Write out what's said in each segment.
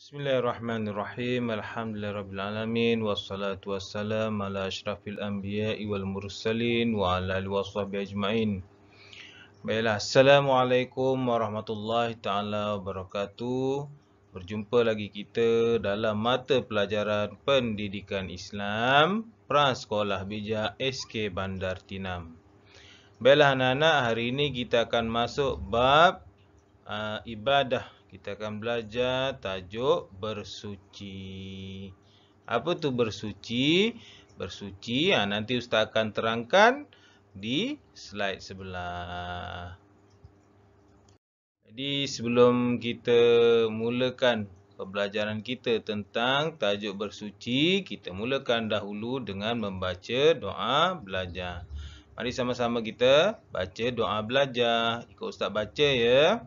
Bismillahirrahmanirrahim. Alhamdulillahirabbil wassalatu wassalam ala asyrafil anbiya'i wal mursalin wa ala alihi washabihi ajmain. Baiklah, Assalamualaikum warahmatullahi taala wabarakatuh. Berjumpa lagi kita dalam mata pelajaran Pendidikan Islam Prasekolah Bijak SK Bandar Tinam. Baiklah anak-anak, hari ini kita akan masuk bab ibadah. Kita akan belajar tajuk bersuci. Apa tu bersuci? Bersuci, nanti Ustaz akan terangkan di slide sebelah. Jadi sebelum kita mulakan pembelajaran kita tentang tajuk bersuci, kita mulakan dahulu dengan membaca doa belajar. Mari sama-sama kita baca doa belajar. Ikut Ustaz baca ya.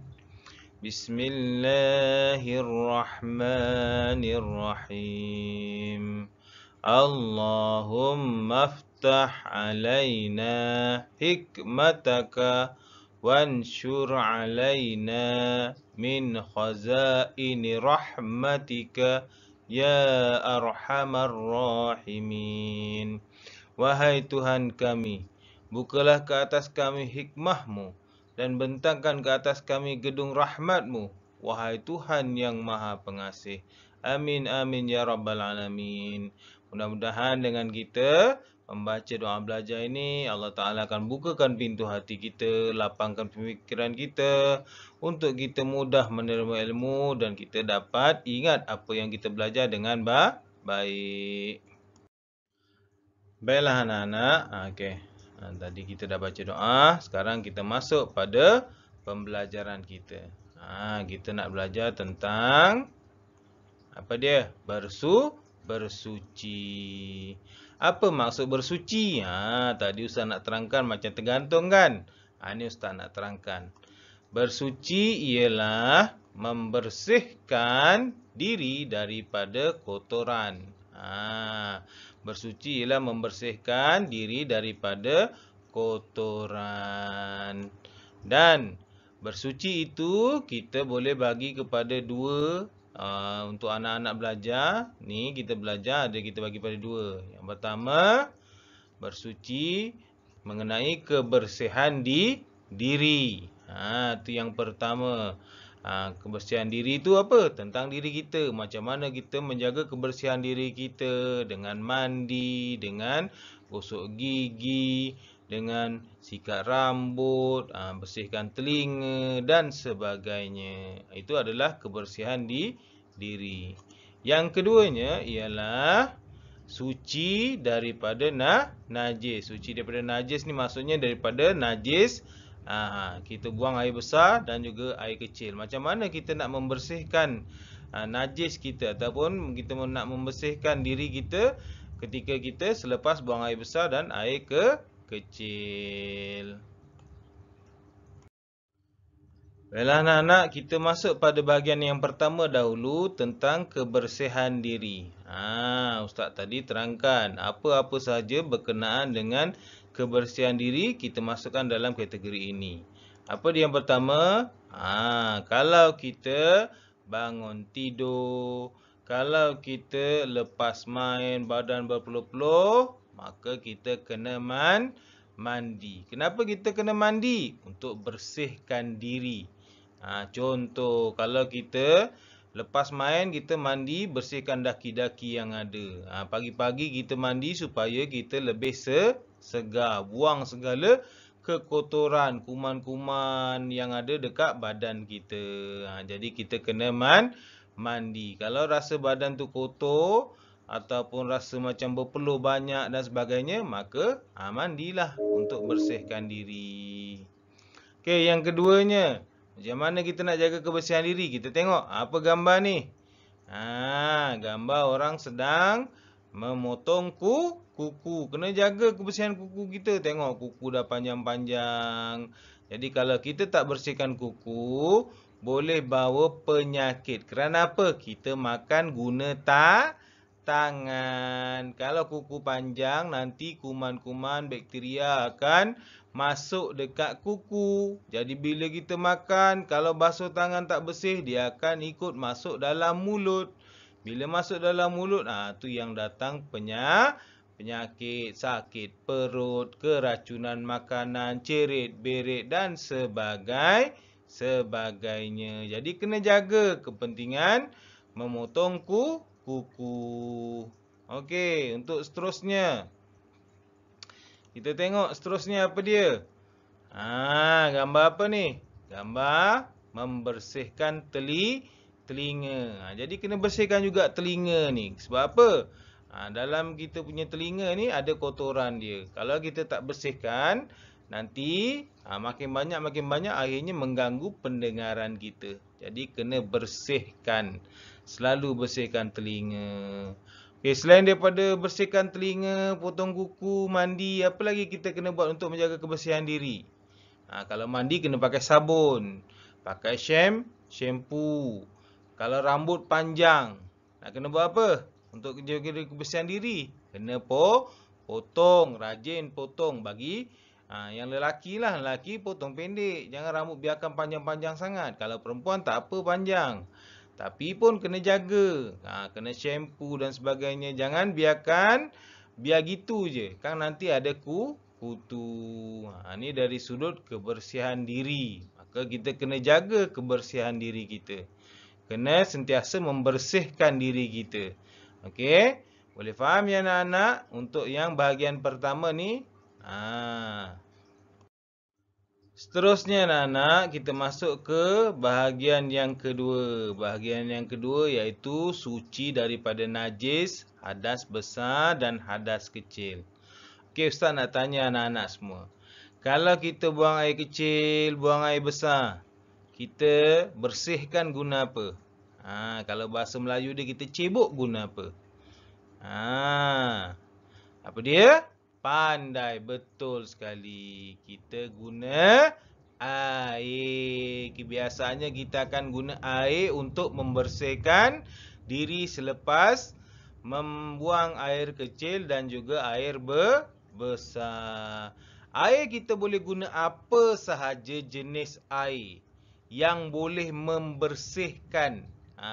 Bismillahirrahmanirrahim. Allahumma aftah alaina hikmataka wanshur alaina min khazaini rahmatika ya arhamar rahimin. Wahai Tuhan kami, bukalah ke atas kami hikmahmu dan bentangkan ke atas kami gedung rahmatmu, wahai Tuhan yang maha pengasih. Amin, amin, ya rabbal alamin. Mudah-mudahan dengan kita membaca doa belajar ini, Allah Ta'ala akan bukakan pintu hati kita, lapangkan pemikiran kita, untuk kita mudah menerima ilmu dan kita dapat ingat apa yang kita belajar dengan baik. Baiklah anak-anak, okey. Tadi kita dah baca doa, sekarang kita masuk pada pembelajaran kita. Kita nak belajar tentang apa dia? Bersuci. Apa maksud bersuci? Tadi Ustaz nak terangkan macam tergantung kan? Ini Ustaz nak terangkan. Bersuci ialah membersihkan diri daripada kotoran. Bersuci ialah membersihkan diri daripada kotoran. Dan bersuci itu kita boleh bagi kepada dua. Untuk anak-anak belajar, ni kita belajar ada kita bagi pada dua. Yang pertama, bersuci mengenai kebersihan diri. Itu yang pertama. Kebersihan diri itu apa? Tentang diri kita. Macam mana kita menjaga kebersihan diri kita dengan mandi, dengan gosok gigi, dengan sikat rambut, bersihkan telinga dan sebagainya. Itu adalah kebersihan diri. Yang keduanya ialah suci daripada najis. Suci daripada najis ni maksudnya daripada najis kita buang air besar dan juga air kecil. Macam mana kita nak membersihkan najis kita ataupun kita nak membersihkan diri kita ketika kita selepas buang air besar dan air kecil. Baiklah anak-anak, kita masuk pada bahagian yang pertama dahulu tentang kebersihan diri. Ustaz tadi terangkan apa-apa sahaja berkenaan dengan kebersihan diri kita masukkan dalam kategori ini. Apa dia yang pertama? Kalau kita bangun tidur, kalau kita lepas main badan berpeluh-peluh, maka kita kena mandi. Kenapa kita kena mandi? Untuk bersihkan diri. Contoh, kalau kita lepas main, kita mandi, bersihkan daki-daki yang ada. Pagi-pagi kita mandi supaya kita lebih segar. Buang segala kekotoran, kuman-kuman yang ada dekat badan kita. Jadi kita kena mandi. Kalau rasa badan tu kotor ataupun rasa macam berpeluh banyak dan sebagainya, maka mandilah untuk bersihkan diri. Okey, yang keduanya, macam mana kita nak jaga kebersihan diri? Kita tengok apa gambar ni. Gambar orang sedang memotong kuku. Kena jaga kebersihan kuku kita. Tengok kuku dah panjang-panjang. Jadi kalau kita tak bersihkan kuku, boleh bawa penyakit. Kerana apa? Kita makan guna tangan. Kalau kuku panjang, nanti kuman-kuman bakteria akan masuk dekat kuku. Jadi bila kita makan, kalau basuh tangan tak bersih, dia akan ikut masuk dalam mulut. Bila masuk dalam mulut, tu yang datang penyakit, sakit perut, keracunan makanan, cerit-berit dan sebagainya. Jadi kena jaga kepentingan memotong kuku. Okey, untuk seterusnya. Kita tengok seterusnya apa dia. Gambar apa ni? Gambar membersihkan telinga. Jadi kena bersihkan juga telinga ni. Sebab apa? Dalam kita punya telinga ni ada kotoran dia. Kalau kita tak bersihkan, nanti makin banyak akhirnya mengganggu pendengaran kita. Jadi kena bersihkan. Selalu bersihkan telinga. Okay, selain daripada bersihkan telinga, potong kuku, mandi, apa lagi kita kena buat untuk menjaga kebersihan diri? Kalau mandi kena pakai sabun, pakai shampoo. Kalau rambut panjang, nak kena buat apa? Untuk menjaga kebersihan diri, kena potong, rajin potong. Bagi yang lelaki lah, lelaki potong pendek. Jangan rambut biarkan panjang-panjang sangat. Kalau perempuan tak apa panjang. Tapi pun kena jaga. Kena shampoo dan sebagainya. Jangan biarkan biar gitu je. Kan nanti ada kutu. Ni dari sudut kebersihan diri. Maka kita kena jaga kebersihan diri kita. Kena sentiasa membersihkan diri kita. Okey? Boleh faham ya anak-anak? Untuk yang bahagian pertama ni. Seterusnya anak-anak, kita masuk ke bahagian yang kedua. Bahagian yang kedua iaitu suci daripada najis, hadas besar dan hadas kecil. Okey, Ustaz nak tanya anak-anak semua. Kalau kita buang air kecil, buang air besar, kita bersihkan guna apa? Kalau bahasa Melayu dia kita cebok guna apa? Apa dia? Pandai, betul sekali. Kita guna air. Biasanya kita akan guna air untuk membersihkan diri selepas membuang air kecil dan juga air besar. Air kita boleh guna apa sahaja jenis air yang boleh membersihkan.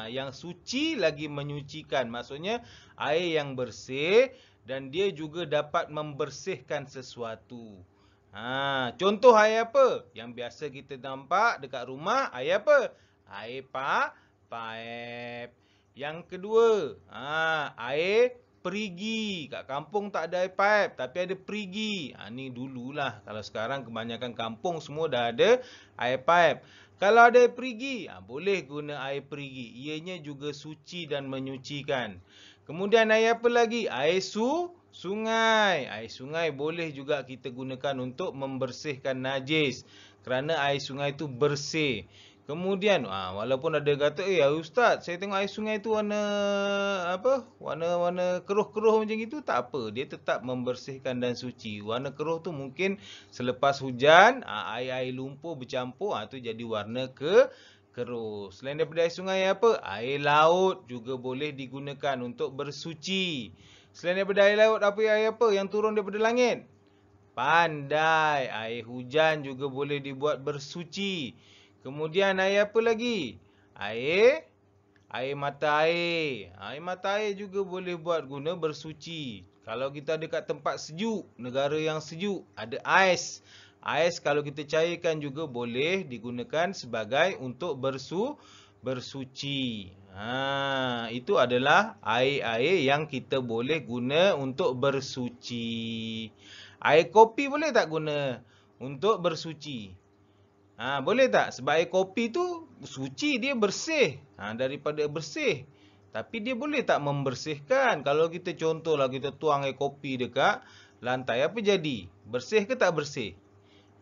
Yang suci lagi menyucikan. Maksudnya air yang bersih dan dia juga dapat membersihkan sesuatu. Contoh air apa? Yang biasa kita nampak dekat rumah, air apa? Air paip. Yang kedua, air perigi. Kat kampung tak ada air paip, tapi ada perigi. Ni dululah. Kalau sekarang kebanyakan kampung semua dah ada air paip. Kalau ada air perigi, boleh guna air perigi. Ianya juga suci dan menyucikan. Kemudian air apa lagi? Air sungai. Air sungai boleh juga kita gunakan untuk membersihkan najis. Kerana air sungai itu bersih. Kemudian, walaupun ada kata, Ustaz, saya tengok air sungai itu warna apa? Warna keruh-keruh macam itu, tak apa. Dia tetap membersihkan dan suci. Warna keruh tu mungkin selepas hujan, air-air lumpur bercampur, tu jadi warna keruh. Selain daripada air sungai, apa? Air laut juga boleh digunakan untuk bersuci. Selain daripada air laut, air apa yang turun daripada langit? Pandai. Air hujan juga boleh dibuat bersuci. Kemudian air apa lagi? Air mata air. Air mata air juga boleh buat guna bersuci. Kalau kita ada kat tempat sejuk, negara yang sejuk, ada ais. Ais kalau kita cairkan juga boleh digunakan sebagai untuk bersuci. Itu adalah air-air yang kita boleh guna untuk bersuci. Air kopi boleh tak guna untuk bersuci? Boleh tak? Sebab air kopi tu suci, dia bersih. Daripada bersih. Tapi dia boleh tak membersihkan? Kalau kita contohlah kita tuang air kopi dekat lantai, apa jadi? Bersih ke tak bersih?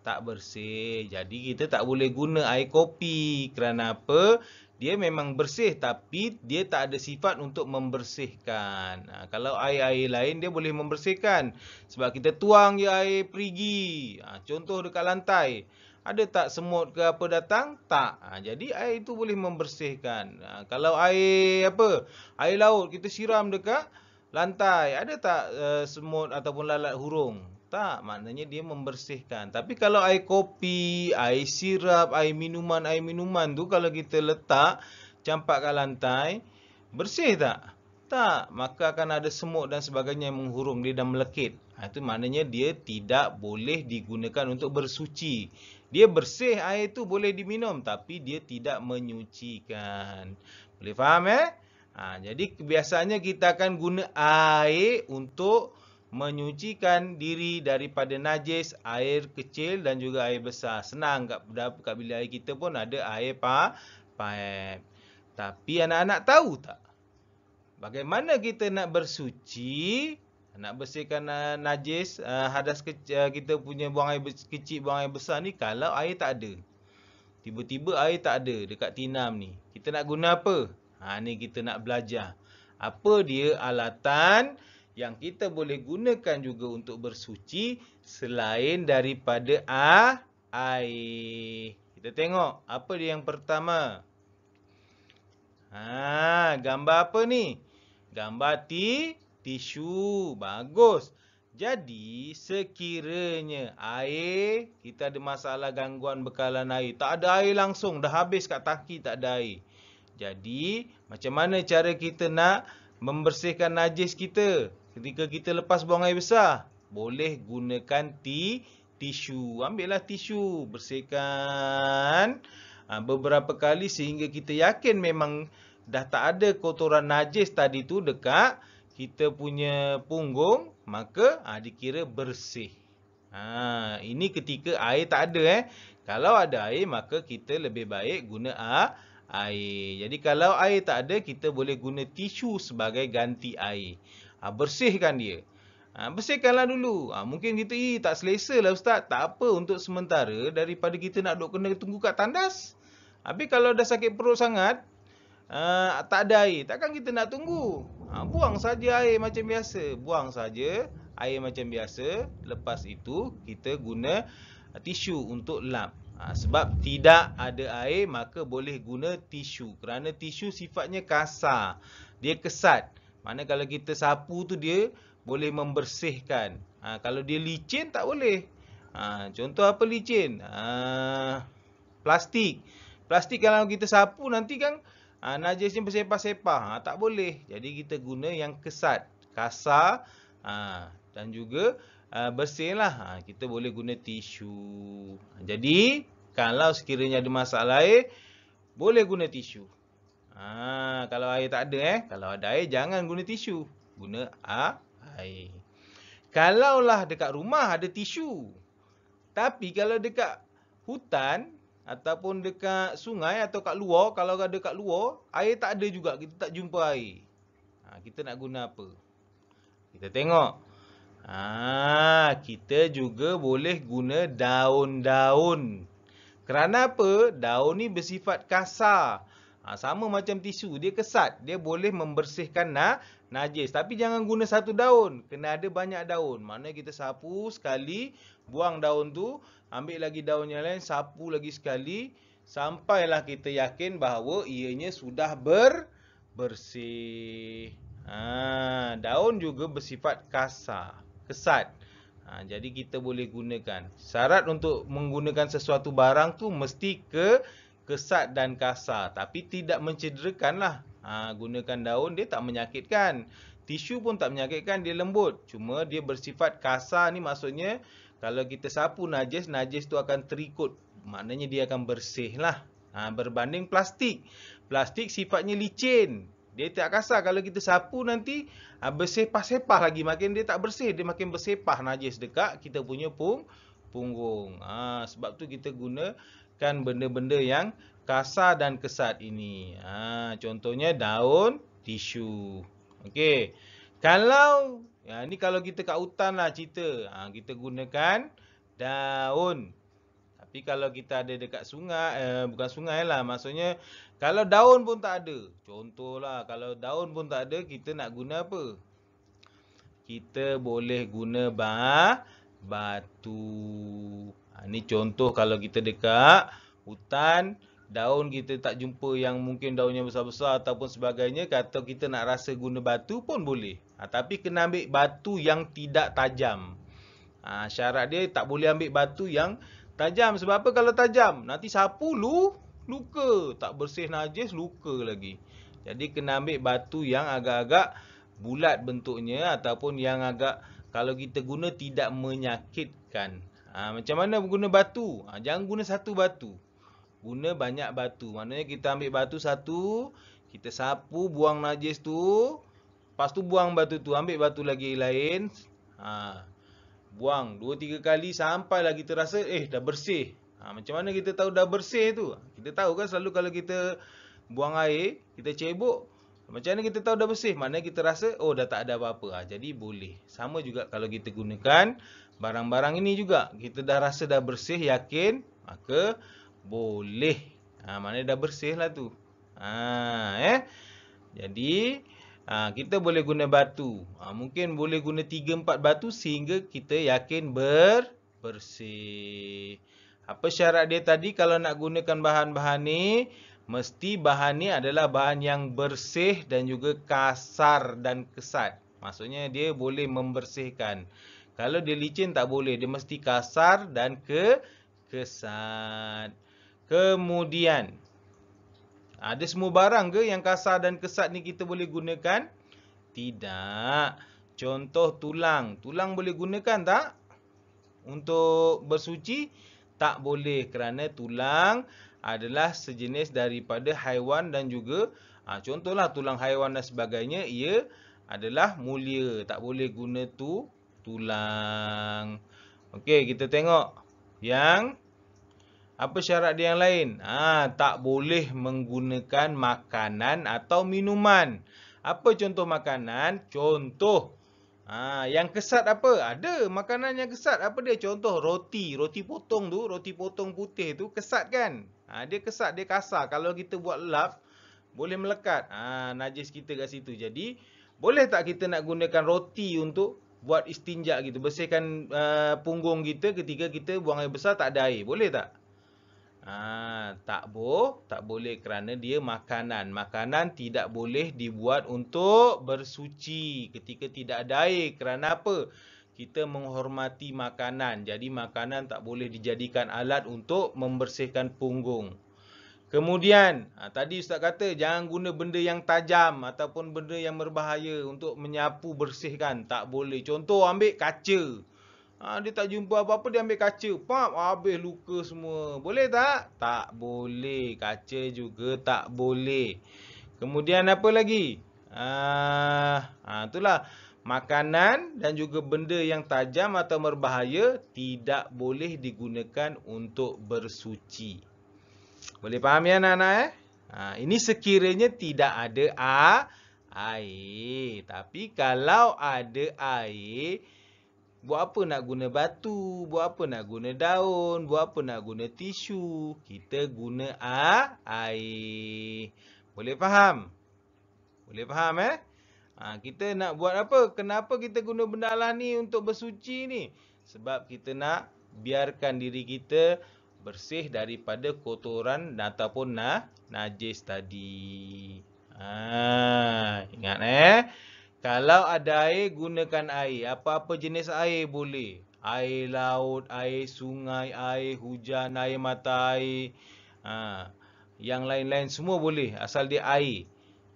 Tak bersih. Jadi kita tak boleh guna air kopi. Kerana apa? Dia memang bersih tapi dia tak ada sifat untuk membersihkan. Kalau air-air lain dia boleh membersihkan. Sebab kita tuang je air perigi. Contoh dekat lantai. Ada tak semut ke apa datang? Tak. Jadi air itu boleh membersihkan. Kalau air apa? Air laut kita siram dekat lantai, ada tak semut ataupun lalat hurung? Tak, maknanya dia membersihkan. Tapi kalau air kopi, air sirap, air minuman tu kalau kita letak campak kat lantai, bersih tak? Tak, maka akan ada semut dan sebagainya yang menghurung dia dan melekit. Itu maknanya dia tidak boleh digunakan untuk bersuci. Dia bersih, air tu boleh diminum tapi dia tidak menyucikan. Boleh faham jadi biasanya kita akan guna air untuk menyucikan diri daripada najis, air kecil dan juga air besar. Senang kat bilik air kita pun ada air paip. Tapi anak-anak tahu tak? Bagaimana kita nak bersuci, nak bersihkan najis, hadas kecil, kita punya buang air kecil, buang air besar ni kalau air tak ada. Tiba-tiba air tak ada dekat tinam ni. Kita nak guna apa? Ni kita nak belajar. Apa dia alatan yang kita boleh gunakan juga untuk bersuci selain daripada air. Kita tengok apa dia yang pertama. Gambar apa ni? Gambar tisu. Bagus. Jadi, sekiranya air, kita ada masalah gangguan bekalan air. Tak ada air langsung, dah habis kat tangki tak ada air. Jadi, macam mana cara kita nak membersihkan najis kita ketika kita lepas buang air besar? Boleh gunakan tisu. Ambillah tisu, bersihkan beberapa kali sehingga kita yakin memang dah tak ada kotoran najis tadi tu dekat kita punya punggung, maka dikira bersih. Ini ketika air tak ada. Kalau ada air, maka kita lebih baik guna air. Jadi kalau air tak ada, kita boleh guna tisu sebagai ganti air. Bersihkan dia. Bersihkanlah dulu. Mungkin kita tak selesa lah ustaz. Tak apa, untuk sementara daripada kita nak kena tunggu kat tandas. Habis kalau dah sakit perut sangat, tak ada air, takkan kita nak tunggu. Buang saja air macam biasa. Buang saja air macam biasa. Lepas itu kita guna tisu untuk lap. Sebab tidak ada air, maka boleh guna tisu. Kerana tisu sifatnya kasar. Dia kesat. Mana kalau kita sapu tu dia boleh membersihkan. Kalau dia licin tak boleh. Contoh apa licin? Plastik. Plastik kalau kita sapu nanti kan najisnya bersepah-sepah. Tak boleh. Jadi kita guna yang kesat, kasar dan juga bersihlah. Kita boleh guna tisu. Jadi kalau sekiranya ada masalah air, boleh guna tisu. Kalau air tak ada kalau ada air jangan guna tisu. Guna air. Kalaulah dekat rumah ada tisu. Tapi kalau dekat hutan ataupun dekat sungai atau kat luar, kalau ada kat luar, air tak ada juga, kita tak jumpa air. Kita nak guna apa? Kita tengok. Kita juga boleh guna daun-daun. Kerana apa? Daun ni bersifat kasar. Sama macam tisu, dia kesat. Dia boleh membersihkan najis. Tapi jangan guna satu daun. Kena ada banyak daun. Maknanya kita sapu sekali, buang daun tu, ambil lagi daun yang lain, sapu lagi sekali, sampailah kita yakin bahawa ianya sudah bersih. Daun juga bersifat kasar, kesat. Jadi kita boleh gunakan. Syarat untuk menggunakan sesuatu barang tu mesti kesat dan kasar. Tapi tidak mencederakan lah. Gunakan daun, dia tak menyakitkan. Tisu pun tak menyakitkan, dia lembut. Cuma dia bersifat kasar ni maksudnya kalau kita sapu najis, najis tu akan terikut. Maknanya dia akan bersih lah. Berbanding plastik. Plastik sifatnya licin. Dia tak kasar. Kalau kita sapu nanti bersepah-sepah lagi. Makin dia tak bersih, dia makin bersepah najis dekat kita punya punggung. Sebab tu kita gunakan benda-benda yang kasar dan kesat ini. Contohnya daun, tisu. Okey. Kalau ni kalau kita kat hutan lah cerita. Kita gunakan daun. Tapi kalau kita ada dekat sungai, bukan sungai lah, maksudnya kalau daun pun tak ada. Contohlah, kalau daun pun tak ada, kita nak guna apa? Kita boleh guna batu. Ini contoh kalau kita dekat hutan, daun kita tak jumpa yang mungkin daunnya besar-besar ataupun sebagainya. Kata kita nak rasa guna batu pun boleh. Tapi kena ambil batu yang tidak tajam. Syarat dia tak boleh ambil batu yang tajam. Sebab apa kalau tajam? Nanti sapu luka. Tak bersih najis, luka lagi. Jadi kena ambil batu yang agak-agak bulat bentuknya ataupun yang agak kalau kita guna tidak menyakitkan. Macam mana guna batu? Jangan guna satu batu. Guna banyak batu. Maknanya kita ambil batu satu, kita sapu, buang najis tu. Lepas tu buang batu tu, ambil batu lagi lain. Buang 2-3 kali sampailah kita rasa dah bersih. Macam mana kita tahu dah bersih tu? Kita tahu kan selalu kalau kita buang air, kita cebok. Macam mana kita tahu dah bersih? Maknanya kita rasa dah tak ada apa-apa. Jadi boleh. Sama juga kalau kita gunakan barang-barang ini juga. Kita dah rasa dah bersih, yakin, maka boleh. Maknanya dah bersih lah tu. Jadi kita boleh guna batu. Mungkin boleh guna 3-4 batu sehingga kita yakin bersih. Apa syarat dia tadi kalau nak gunakan bahan-bahan ni? Mesti bahan ni adalah bahan yang bersih dan juga kasar dan kesat. Maksudnya dia boleh membersihkan. Kalau dia licin tak boleh. Dia mesti kasar dan kesat. Kemudian, ada semua barang ke yang kasar dan kesat ni kita boleh gunakan? Tidak. Contoh tulang. Tulang boleh gunakan tak? Untuk bersuci? Tak boleh kerana tulang adalah sejenis daripada haiwan dan juga contohlah tulang haiwan dan sebagainya, ia adalah mulia. Tak boleh guna tulang. Okey, kita tengok yang apa syarat dia yang lain? Tak boleh menggunakan makanan atau minuman. Apa contoh makanan? Contoh yang kesat apa? Ada makanan yang kesat. Apa dia? Contoh roti. Roti potong tu, roti potong putih tu kesat kan? Dia kesat, dia kasar. Kalau kita buat lap, boleh melekat najis kita kat situ. Jadi, boleh tak kita nak gunakan roti untuk buat istinja gitu? Bersihkan punggung kita ketika kita buang air besar tak ada air. Boleh tak? Tak boleh kerana dia makanan. Makanan tidak boleh dibuat untuk bersuci ketika tidak ada air. Kerana apa? Kita menghormati makanan. Jadi makanan tak boleh dijadikan alat untuk membersihkan punggung. Kemudian, tadi Ustaz kata jangan guna benda yang tajam ataupun benda yang berbahaya untuk menyapu bersihkan. Tak boleh. Contoh ambil kaca. Dia tak jumpa apa-apa, dia ambil kaca. Pap, habis luka semua. Boleh tak? Tak boleh. Kaca juga tak boleh. Kemudian apa lagi? Itulah. Makanan dan juga benda yang tajam atau berbahaya tidak boleh digunakan untuk bersuci. Boleh faham ya anak-anak? Ini sekiranya tidak ada air. Tapi kalau ada air, buat apa nak guna batu? Buat apa nak guna daun? Buat apa nak guna tisu? Kita guna air. Boleh faham? Boleh faham kita nak buat apa? Kenapa kita guna benda alam ni untuk bersuci ni? Sebab kita nak biarkan diri kita bersih daripada kotoran ataupun najis tadi. Ingat kalau ada air, gunakan air. Apa-apa jenis air boleh. Air laut, air sungai, air hujan, air mata air. Yang lain-lain semua boleh. Asal dia air.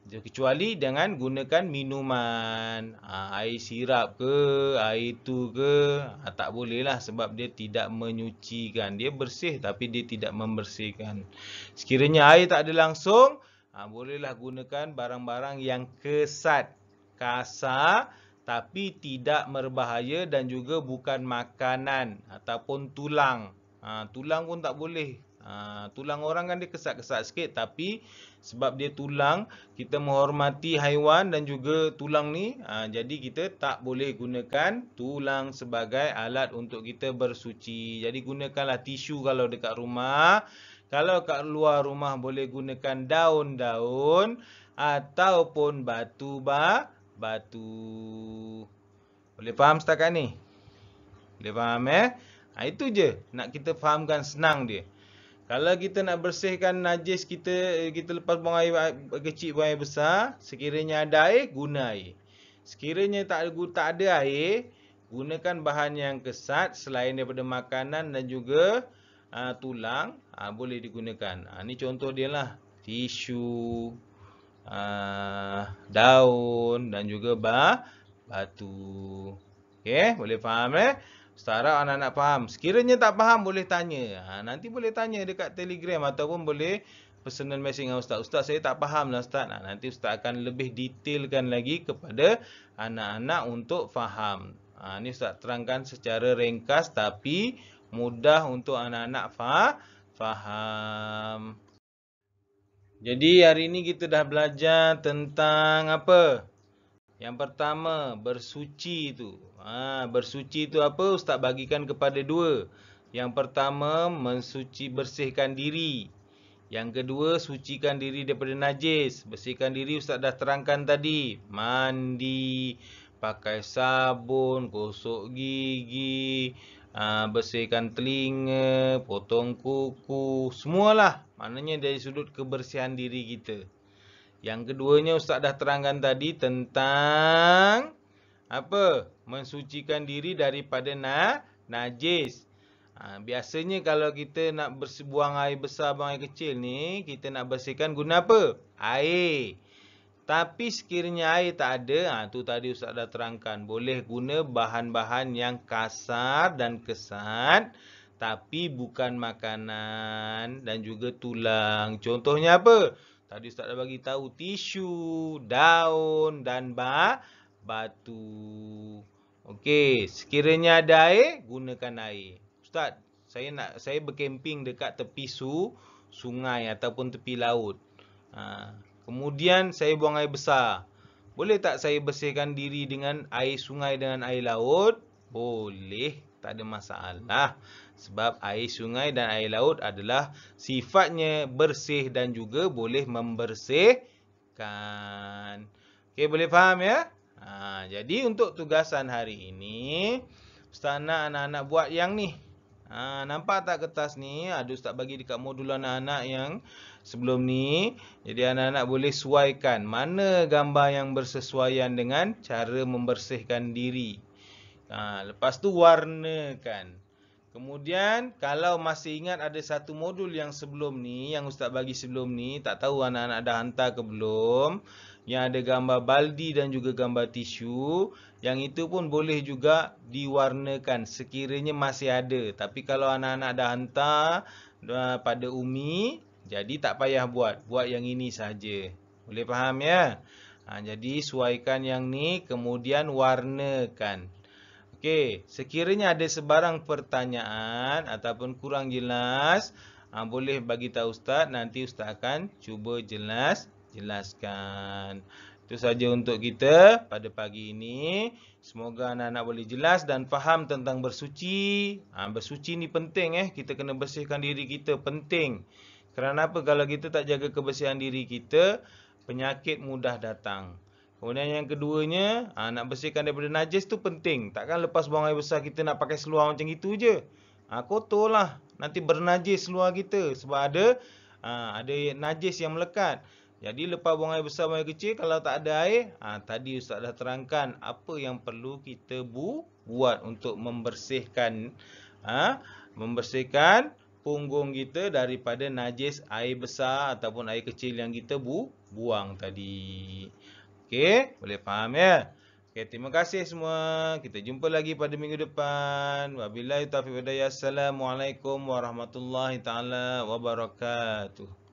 Kecuali dengan gunakan minuman. Air sirap ke, air tu ke. Tak boleh lah sebab dia tidak menyucikan. Dia bersih tapi dia tidak membersihkan. Sekiranya air tak ada langsung, bolehlah gunakan barang-barang yang kesat. Kasar tapi tidak berbahaya dan juga bukan makanan ataupun tulang. Tulang pun tak boleh. Tulang orang kan dia kesat-kesat sikit tapi sebab dia tulang, kita menghormati haiwan dan juga tulang ni. Jadi kita tak boleh gunakan tulang sebagai alat untuk kita bersuci. Jadi gunakanlah tisu kalau dekat rumah. Kalau kat luar rumah boleh gunakan daun-daun ataupun batu. Boleh faham setakat ni? Boleh faham Itu je nak kita fahamkan, senang dia. Kalau kita nak bersihkan najis kita lepas buang air kecil, buang air besar, sekiranya ada air, guna air. Sekiranya tak ada air, gunakan bahan yang kesat selain daripada makanan dan juga tulang, boleh digunakan. Ni contoh dia lah. Tisu, daun dan juga batu. Okey, boleh faham Ustaz harap anak-anak faham. Sekiranya tak faham boleh tanya. Nanti boleh tanya dekat Telegram ataupun boleh personal message dengan Ustaz. Ustaz, saya tak faham lah Ustaz. Nanti Ustaz akan lebih detailkan lagi kepada anak-anak untuk faham. Ni Ustaz terangkan secara ringkas tapi mudah untuk anak-anak faham. Jadi hari ini kita dah belajar tentang apa? Yang pertama, bersuci tu. Bersuci tu apa? Ustaz bagikan kepada dua. Yang pertama, bersihkan diri. Yang kedua, sucikan diri daripada najis. Bersihkan diri Ustaz dah terangkan tadi. Mandi, pakai sabun, gosok gigi, bersihkan telinga, potong kuku, semualah. Maknanya dari sudut kebersihan diri kita. Yang keduanya Ustaz dah terangkan tadi tentang apa? Mensucikan diri daripada najis. Biasanya kalau kita nak buang air besar, buang air kecil ni, kita nak bersihkan guna apa? Air. Tapi sekiranya air tak ada, tu tadi Ustaz dah terangkan. Boleh guna bahan-bahan yang kasar dan kesat, tapi bukan makanan dan juga tulang. Contohnya apa? Tadi Ustaz dah bagi tahu tisu, daun dan batu. Okey, sekiranya ada air, gunakan air. Ustaz, saya berkemping dekat tepi sungai ataupun tepi laut. Kemudian saya buang air besar. Boleh tak saya bersihkan diri dengan air sungai dengan air laut? Boleh, tak ada masalah. Sebab air sungai dan air laut adalah sifatnya bersih dan juga boleh membersihkan. Okey, boleh faham ya? Jadi untuk tugasan hari ini, Ustaz nak anak-anak buat yang ni. Nampak tak kertas ni? Ada Ustaz bagi dekat modul anak-anak yang sebelum ni. Jadi anak-anak boleh sesuaikan mana gambar yang bersesuaian dengan cara membersihkan diri. Lepas tu warnakan. Kemudian kalau masih ingat ada satu modul yang sebelum ni, yang Ustaz bagi sebelum ni, tak tahu anak-anak dah hantar ke belum, yang ada gambar baldi dan juga gambar tisu, yang itu pun boleh juga diwarnakan sekiranya masih ada. Tapi kalau anak-anak dah hantar pada Umi, jadi tak payah buat yang ini saja. Boleh faham ya? Jadi sesuaikan yang ni, kemudian warnakan. Okey, sekiranya ada sebarang pertanyaan ataupun kurang jelas, boleh bagi tahu Ustaz, nanti Ustaz akan cuba jelaskan. Itu saja untuk kita pada pagi ini. Semoga anak-anak boleh jelas dan faham tentang bersuci. Bersuci ni penting kita kena bersihkan diri kita, penting. Kerana apa? Kalau kita tak jaga kebersihan diri kita, penyakit mudah datang. Kemudian yang keduanya, nak bersihkan daripada najis tu penting. Takkan lepas buang air besar kita nak pakai seluar macam itu je. Kotor lah. Nanti bernajis seluar kita. Sebab ada najis yang melekat. Jadi lepas buang air besar, buang air kecil, kalau tak ada air, tadi Ustaz dah terangkan apa yang perlu kita buat untuk membersihkan punggung kita daripada najis air besar ataupun air kecil yang kita buang tadi. Okey, boleh faham ya? Okey, terima kasih semua. Kita jumpa lagi pada minggu depan. Wabillahi taufiq wal hidayah. Assalamualaikum warahmatullahi taala wabarakatuh.